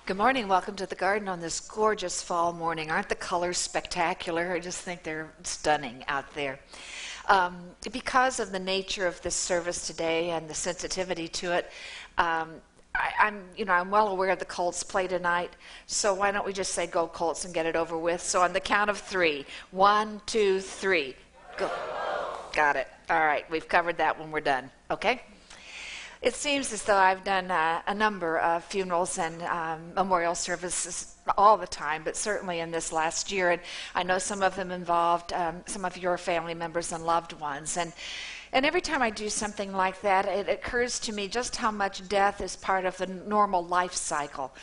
Good morning. Welcome to the garden on this gorgeous fall morning. Aren't the colors spectacular? I just think they're stunning out there. Because of the nature of this service today and the sensitivity to it, I'm well aware of the Colts play tonight. So why don't we just say go Colts and get it over with? So on the count of three, 1, 2, 3, go. Got it. All right. We've covered that when we're done. Okay. It seems as though I've done a number of funerals and memorial services all the time, but certainly in this last year. And I know some of them involved some of your family members and loved ones. And every time I do something like that, it occurs to me just how much death is part of the normal life cycle.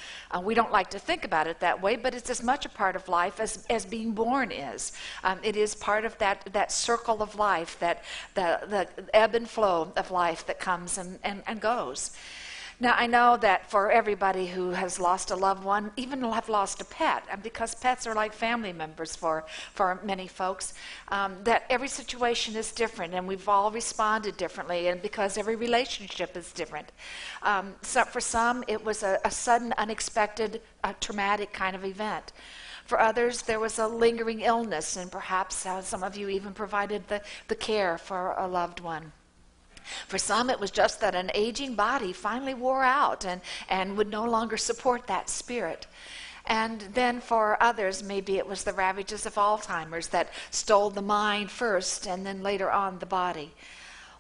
We don't like to think about it that way, but it's as much a part of life as being born is. It is part of that circle of life, that the ebb and flow of life that comes and goes. Now, I know that for everybody who has lost a loved one, even have lost a pet, and because pets are like family members for many folks, that every situation is different, and we've all responded differently, and because every relationship is different. So for some, it was a sudden, unexpected, traumatic kind of event. For others, there was a lingering illness, and perhaps some of you even provided the care for a loved one. For some, it was just that an aging body finally wore out and would no longer support that spirit. And then for others, maybe it was the ravages of Alzheimer's that stole the mind first and then later on the body.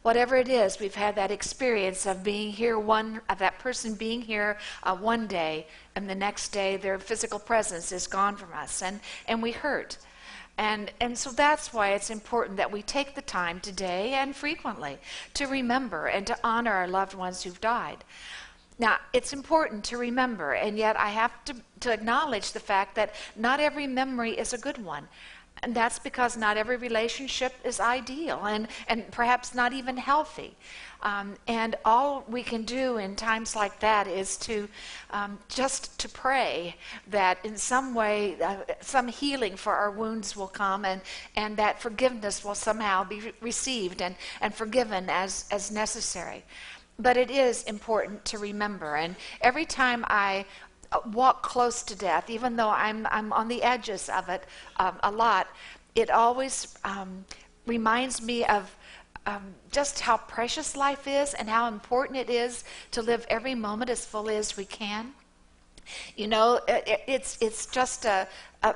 Whatever it is, we've had that experience of being here of that person being here one day, and the next day their physical presence is gone from us, and we hurt. And so that's why it's important that we take the time today and frequently to remember and to honor our loved ones who've died. Now, it's important to remember, and yet I have to acknowledge the fact that not every memory is a good one. And that's because not every relationship is ideal and perhaps not even healthy. And all we can do in times like that is to just to pray that in some way some healing for our wounds will come and that forgiveness will somehow be received and forgiven as necessary. But it is important to remember. And every time I walk close to death, even though I'm on the edges of it a lot, it always reminds me of just how precious life is and how important it is to live every moment as fully as we can. You know, it's just a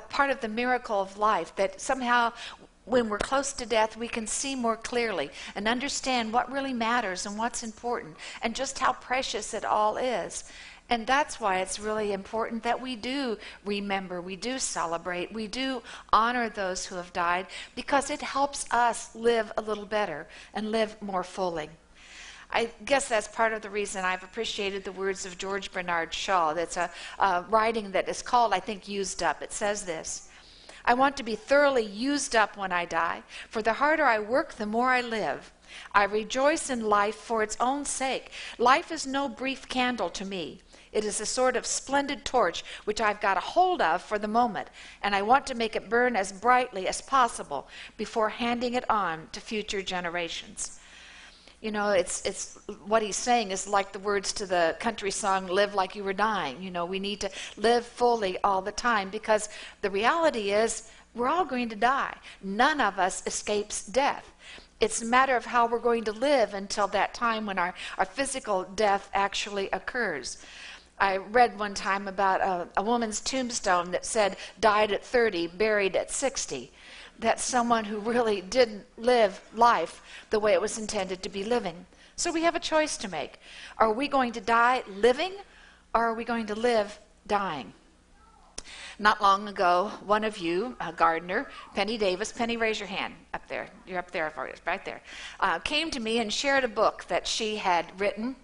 part of the miracle of life that somehow when we're close to death, we can see more clearly and understand what really matters and what's important and just how precious it all is. And that's why it's really important that we do remember, we do celebrate, we do honor those who have died, because it helps us live a little better and live more fully. I guess that's part of the reason I've appreciated the words of George Bernard Shaw. That's a writing that is called, I think, Used Up. It says this: I want to be thoroughly used up when I die, for the harder I work, the more I live. I rejoice in life for its own sake. Life is no brief candle to me. It is a sort of splendid torch which I've got a hold of for the moment, and I want to make it burn as brightly as possible before handing it on to future generations. You know, it's what he's saying is like the words to the country song, Live Like You Were Dying. You know, we need to live fully all the time, because the reality is we're all going to die. None of us escapes death. It's a matter of how we're going to live until that time when our physical death actually occurs. I read one time about a woman's tombstone that said, died at 30, buried at 60. That's someone who really didn't live life the way it was intended to be living. So we have a choice to make. Are we going to die living, or are we going to live dying? Not long ago, one of you, a gardener, Penny Davis, Penny, raise your hand up there. You're up there, right there. Came to me and shared a book that she had written.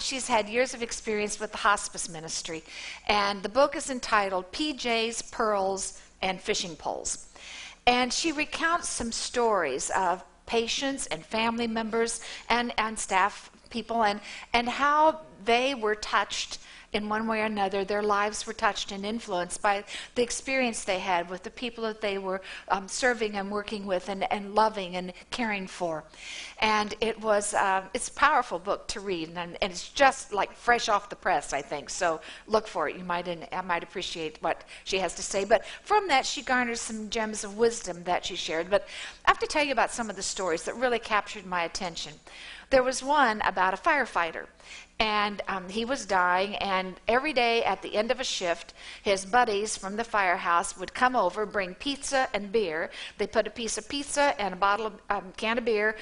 She's had years of experience with the hospice ministry, and the book is entitled PJs, Pearls, and Fishing Poles. And she recounts some stories of patients and family members and staff people, and how they were touched in one way or another. Their lives were touched and influenced by the experience they had with the people that they were serving and working with and loving and caring for. And it's a powerful book to read, and it's just like fresh off the press, I think. So look for it. I might appreciate what she has to say. But from that, she garners some gems of wisdom that she shared. But I have to tell you about some of the stories that really captured my attention. There was one about a firefighter, and he was dying, and every day at the end of a shift, his buddies from the firehouse would come over, bring pizza and beer. They put a piece of pizza and a can of beer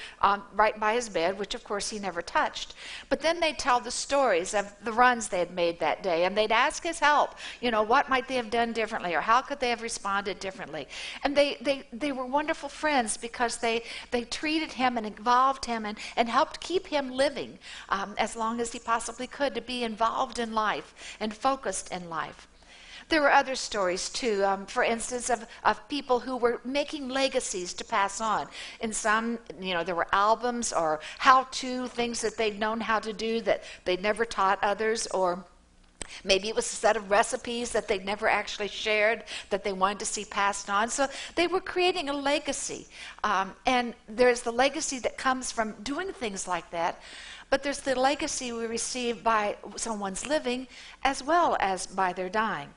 right by his bed, which of course he never touched. But then they'd tell the stories of the runs they had made that day, and they'd ask his help. What might they have done differently, or how could they have responded differently? And they were wonderful friends because they treated him and involved him and helped keep him living as long as he possibly could, to be involved in life and focused in life. There were other stories too, for instance, of people who were making legacies to pass on. In some, there were albums or how-to things that they'd known how to do that they'd never taught others, or maybe it was a set of recipes that they'd never actually shared that they wanted to see passed on. So they were creating a legacy. And there's the legacy that comes from doing things like that, but there's the legacy we receive by someone's living as well as by their dying.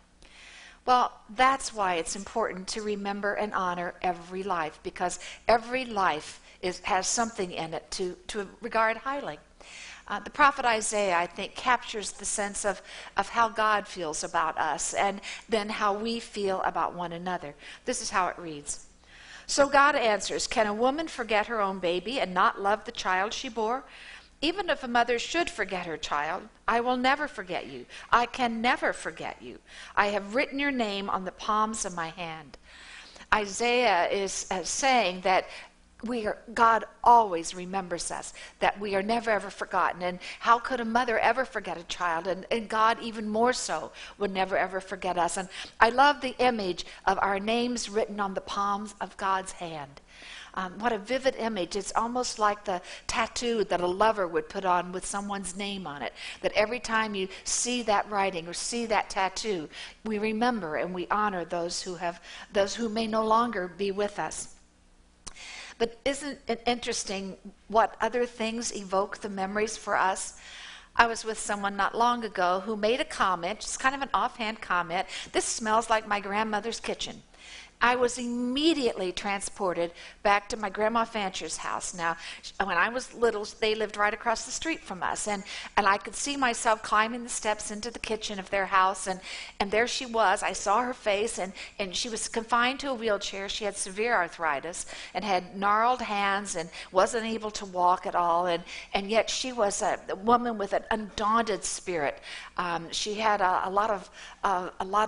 Well, that's why it's important to remember and honor every life, because every life has something in it to regard highly. The prophet Isaiah, I think, captures the sense of how God feels about us and then how we feel about one another. This is how it reads. So God answers, "Can a woman forget her own baby and not love the child she bore? Even if a mother should forget her child, I will never forget you. I can never forget you. I have written your name on the palms of my hand." Isaiah is saying that God always remembers us, that we are never ever forgotten. And how could a mother ever forget a child? And God even more so would never ever forget us. And I love the image of our names written on the palms of God's hand. What a vivid image. It's almost like the tattoo that a lover would put on with someone's name on it. That every time you see that writing or see that tattoo, we remember and we honor those who may no longer be with us. But isn't it interesting what other things evoke the memories for us? I was with someone not long ago who made a comment, just kind of an offhand comment, "This smells like my grandmother's kitchen." I was immediately transported back to my Grandma Fancher's house. Now, when I was little, they lived right across the street from us, and I could see myself climbing the steps into the kitchen of their house, and there she was. I saw her face, and she was confined to a wheelchair. She had severe arthritis and had gnarled hands and wasn't able to walk at all, and yet she was a woman with an undaunted spirit. She had a lot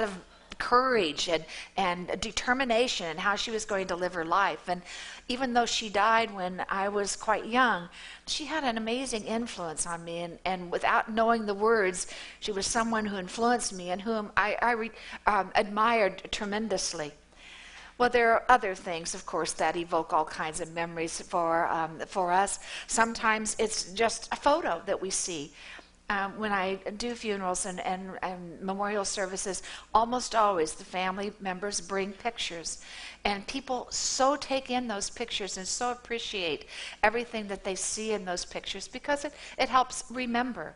of courage and determination in how she was going to live her life. And even though she died when I was quite young, she had an amazing influence on me, and without knowing the words, she was someone who influenced me and whom I admired tremendously. Well, there are other things, of course, that evoke all kinds of memories for us. Sometimes it's just a photo that we see. When I do funerals and memorial services, almost always the family members bring pictures. And people so take in those pictures and so appreciate everything that they see in those pictures because it helps remember.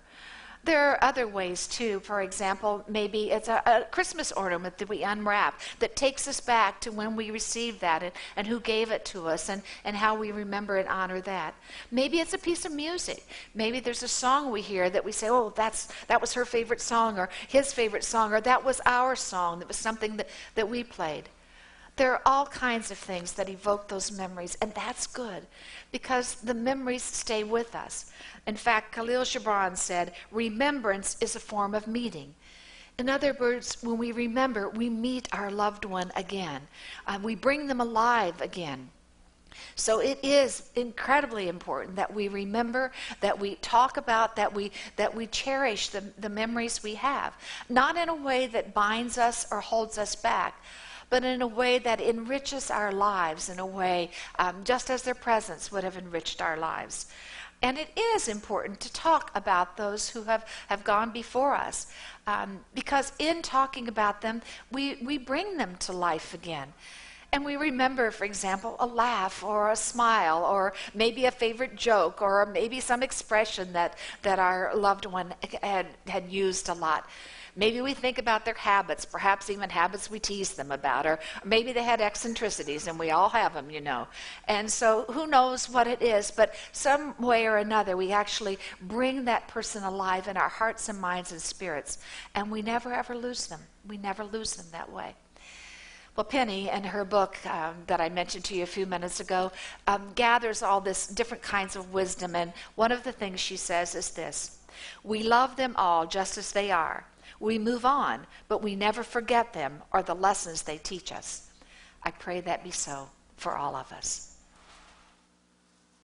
There are other ways too. For example, maybe it's a Christmas ornament that we unwrap that takes us back to when we received that and who gave it to us and how we remember and honor that. Maybe it's a piece of music. Maybe there's a song we hear that we say, "Oh, that was her favorite song," or his favorite song, or that was our song. That was something that we played. There are all kinds of things that evoke those memories, and that's good because the memories stay with us. In fact, Khalil Gibran said, "Remembrance is a form of meeting." In other words, when we remember, we meet our loved one again. We bring them alive again. So it is incredibly important that we remember, that we talk about, that we cherish the memories we have. Not in a way that binds us or holds us back, but in a way that enriches our lives, in a way just as their presence would have enriched our lives. And it is important to talk about those who have gone before us, because in talking about them, we bring them to life again. And we remember, for example, a laugh or a smile or maybe a favorite joke or maybe some expression that our loved one had used a lot. Maybe we think about their habits, perhaps even habits we tease them about, or maybe they had eccentricities, and we all have them, you know. And so who knows what it is, but some way or another we actually bring that person alive in our hearts and minds and spirits, and we never ever lose them. We never lose them that way. Well, Penny, in her book that I mentioned to you a few minutes ago, gathers all this different kinds of wisdom, and one of the things she says is this: we love them all just as they are. We move on, but we never forget them or the lessons they teach us. I pray that be so for all of us.